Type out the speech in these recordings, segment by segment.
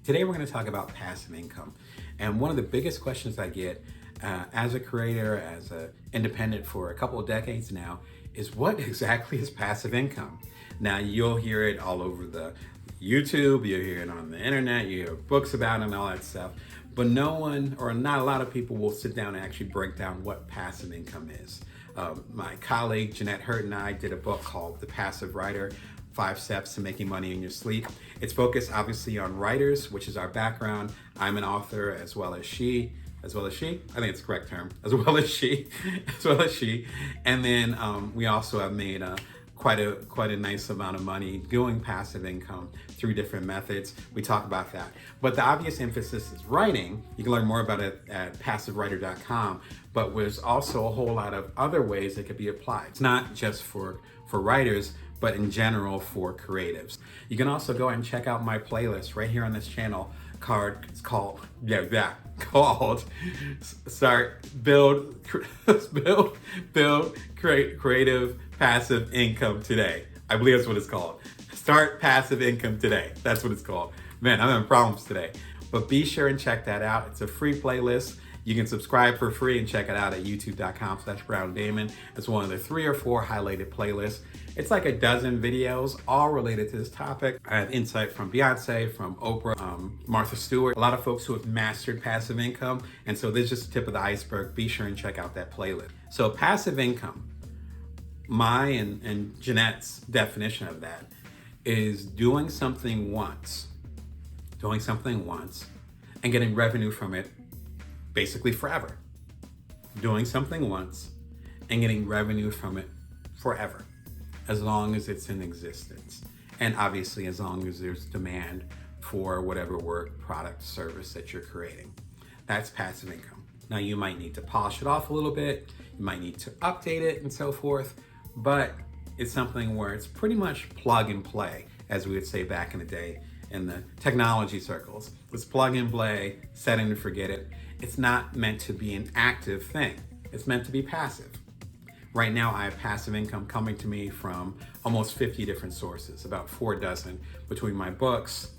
Today we're going to talk about passive income. And one of the biggest questions I get as a creator, as an independent for a couple of decades now, is what exactly is passive income? Now you'll hear it all over the YouTube, you'll hear it on the internet, you hear books about it and all that stuff. But no one, or not a lot of people, will sit down and actually break down what passive income is. My colleague Jeanette Hurt and I did a book called The Passive Writer, 5 Steps to Making Money in Your Sleep. It's focused obviously on writers, which is our background. I'm an author as well as she. I think it's the correct term, as well as she. And then we also have made quite a nice amount of money doing passive income through different methods. We talk about that. But the obvious emphasis is writing. You can learn more about it at passivewriter.com, but there's also a whole lot of other ways it could be applied. It's not just for writers, but in general for creatives. You can also go and check out my playlist right here on this channel called Create Creative Passive Income Today. I believe that's what it's called. Start Passive Income Today. That's what it's called. Man, I'm having problems today. But be sure and check that out. It's a free playlist. You can subscribe for free and check it out at youtube.com/BrownDamon. It's one of the 3 or 4 highlighted playlists. It's like a dozen videos all related to this topic. I have insight from Beyonce, from Oprah, Martha Stewart, a lot of folks who have mastered passive income. And so this is just the tip of the iceberg. Be sure and check out that playlist. So passive income, my and Jeanette's definition of that is doing something once and getting revenue from it basically forever. Doing something once and getting revenue from it forever, as long as it's in existence. And obviously, as long as there's demand for whatever work, product, service that you're creating. That's passive income. Now, you might need to polish it off a little bit. You might need to update it and so forth, but it's something where it's pretty much plug and play, as we would say back in the day in the technology circles. It's plug and play, set it and forget it. It's not meant to be an active thing. It's meant to be passive. Right now, I have passive income coming to me from almost 50 different sources, about 4 dozen, between my books,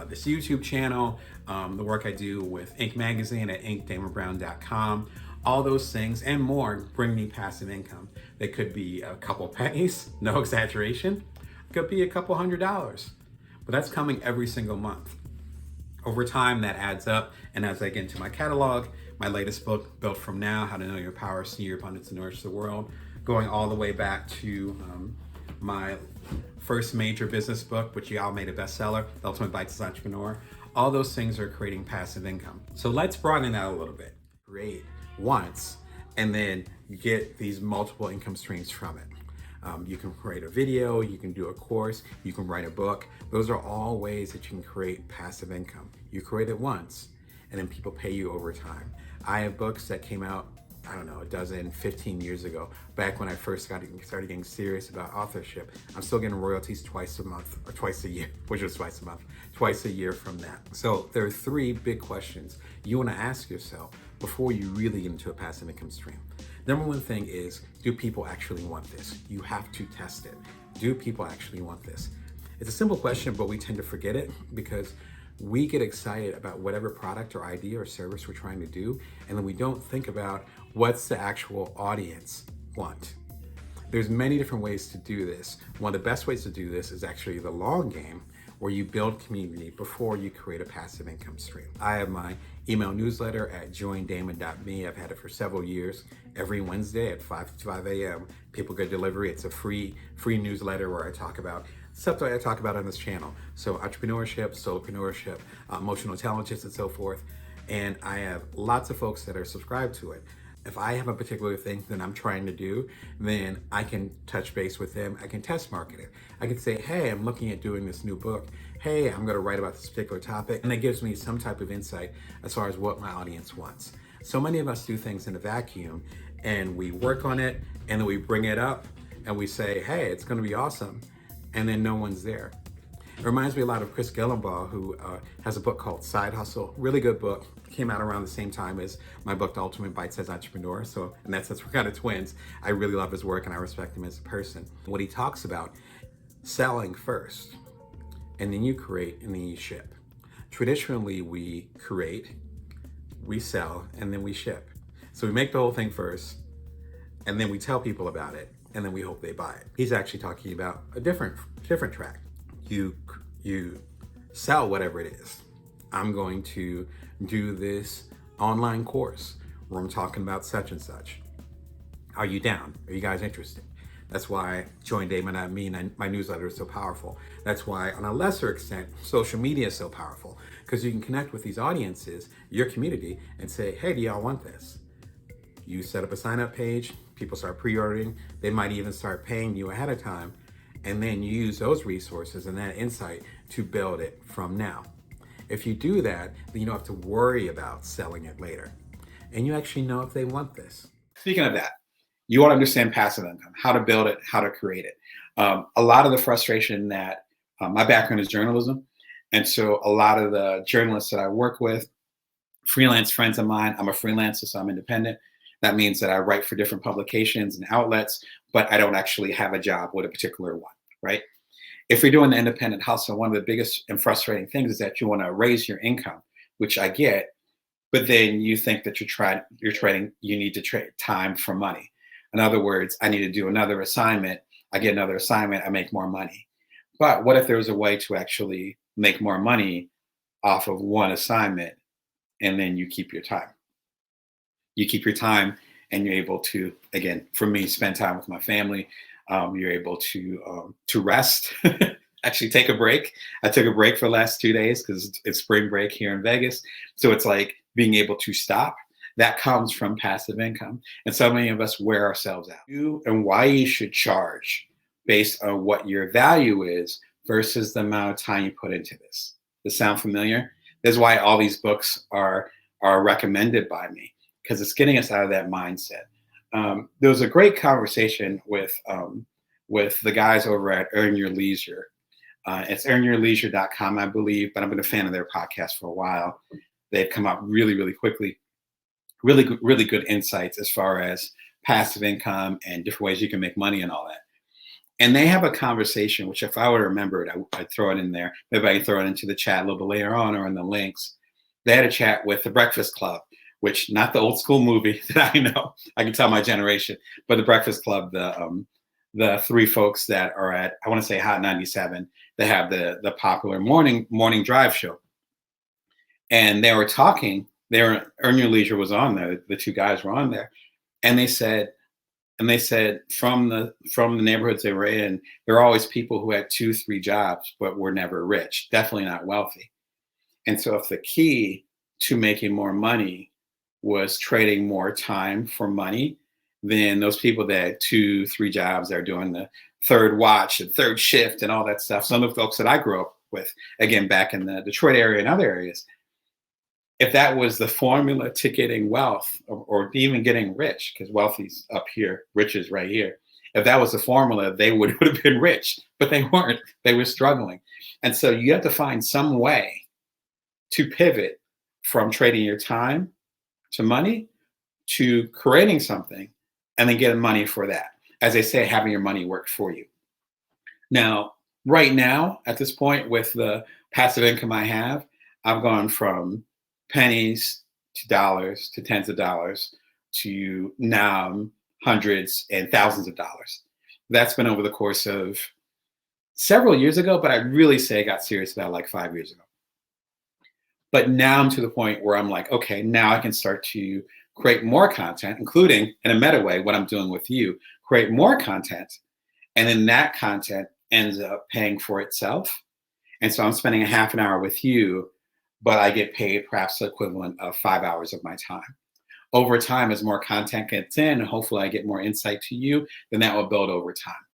this YouTube channel, the work I do with Inc. Magazine at inkdamonbrown.com. All those things and more bring me passive income. They could be a couple pennies, no exaggeration. It could be a couple $100s, but that's coming every single month. Over time, that adds up, and as I get into my catalog, my latest book, Built From Now, How to Know Your Power, See Your Abundance, and Nourish the World, going all the way back to my first major business book, which y'all made a bestseller, The Ultimate Bite-Sized Entrepreneur. All those things are creating passive income. So let's broaden that a little bit. Create once, and then get these multiple income streams from it. You can create a video, you can do a course, you can write a book. Those are all ways that you can create passive income. You create it once, and then people pay you over time. I have books that came out, 15 years ago, back when I first started getting serious about authorship. I'm still getting royalties twice a month, or twice a year, which was twice a month, twice a year from that. So there are 3 big questions you want to ask yourself before you really get into a passive income stream. Number 1 thing is, do people actually want this? You have to test it. Do people actually want this? It's a simple question, but we tend to forget it because we get excited about whatever product or idea or service we're trying to do, and then we don't think about what's the actual audience want. There's many different ways to do this. One of the best ways to do this is actually the long game, where you build community before you create a passive income stream. I have my email newsletter at joindamon.me. I've had it for several years. Every Wednesday at 5 a.m., people get delivery. It's a free newsletter where I talk about stuff that I talk about on this channel. So entrepreneurship, solopreneurship, emotional intelligence, and so forth. And I have lots of folks that are subscribed to it. If I have a particular thing that I'm trying to do, then I can touch base with them. I can test market it. I can say, hey, I'm looking at doing this new book. Hey, I'm going to write about this particular topic. And that gives me some type of insight as far as what my audience wants. So many of us do things in a vacuum, and we work on it, and then we bring it up, and we say, hey, it's going to be awesome. And then no one's there. It reminds me a lot of Chris Gillenbaugh, who has a book called Side Hustle. Really good book. Came out around the same time as my book, The Ultimate Bite-Sized Entrepreneur. So, in that sense, we're kind of twins. I really love his work and I respect him as a person. What he talks about, selling first, and then you create, and then you ship. Traditionally, we create, we sell, and then we ship. So we make the whole thing first, and then we tell people about it, and then we hope they buy it. He's actually talking about a different track. You sell whatever it is. I'm going to do this online course where I'm talking about such and such. Are you down? Are you guys interested? That's why Join Damon at Me and my newsletter is so powerful. That's why, on a lesser extent, social media is so powerful, because you can connect with these audiences, your community, and say, hey, do y'all want this? You set up a sign-up page, people start pre-ordering, they might even start paying you ahead of time, and then you use those resources and that insight to build it from now. If you do that, then you don't have to worry about selling it later. And you actually know if they want this. Speaking of that, you want to understand passive income, how to build it, how to create it. A lot of the frustration that my background is journalism. And so a lot of the journalists that I work with, freelance friends of mine, I'm a freelancer, so I'm independent. That means that I write for different publications and outlets, but I don't actually have a job with a particular one, right? If you're doing the independent hustle, one of the biggest and frustrating things is that you want to raise your income, which I get, but then you think that you need to trade time for money. In other words, I need to do another assignment. I get another assignment, I make more money. But what if there was a way to actually make more money off of one assignment, and then you keep your time? You keep your time, and you're able to, again, for me, spend time with my family. You're able to rest, actually take a break. I took a break for the last 2 days because it's spring break here in Vegas. So it's like being able to stop. That comes from passive income. And so many of us wear ourselves out. You and why you should charge based on what your value is versus the amount of time you put into this. Does this sound familiar? That's why all these books are recommended by me, because it's getting us out of that mindset. There was a great conversation with the guys over at Earn Your Leisure. It's earnyourleisure.com, I believe, but I've been a fan of their podcast for a while. They've come out really, really quickly. Really good insights as far as passive income and different ways you can make money and all that. And they have a conversation, which if I would remember it, I'd throw it in there. Maybe I can throw it into the chat a little bit later on or in the links. They had a chat with the Breakfast Club, which not the old school movie that I know. I can tell my generation, but the Breakfast Club, the three folks that are at, I want to say Hot 97, they have the popular morning drive show. And they were talking. Earn Your Leisure was on there. The two guys were on there, and they said from the neighborhoods they were in, there are always people who had 2-3 jobs but were never rich, definitely not wealthy. And so if the key to making more money was trading more time for money, then those people that had 2-3 jobs, they're doing the third watch and third shift and all that stuff. Some of the folks that I grew up with, again, back in the Detroit area and other areas, if that was the formula to getting wealth or even getting rich, because wealthy's up here, rich is right here. If that was the formula, they would have been rich, but they weren't. They were struggling. And so you have to find some way to pivot from trading your time to money to creating something and then getting money for that. As they say, having your money work for you. Now, right now, at this point, with the passive income I have, I've gone from pennies to dollars to tens of dollars to now hundreds and thousands of dollars. That's been over the course of several years ago, but I'd really say I got serious about like 5 years ago. But now I'm to the point where I'm like, okay, now I can start to create more content, including in a meta way, what I'm doing with you, create more content. And then that content ends up paying for itself. And so I'm spending a half an hour with you, but I get paid perhaps the equivalent of 5 hours of my time. Over time, as more content gets in, and hopefully I get more insight to you, then that will build over time.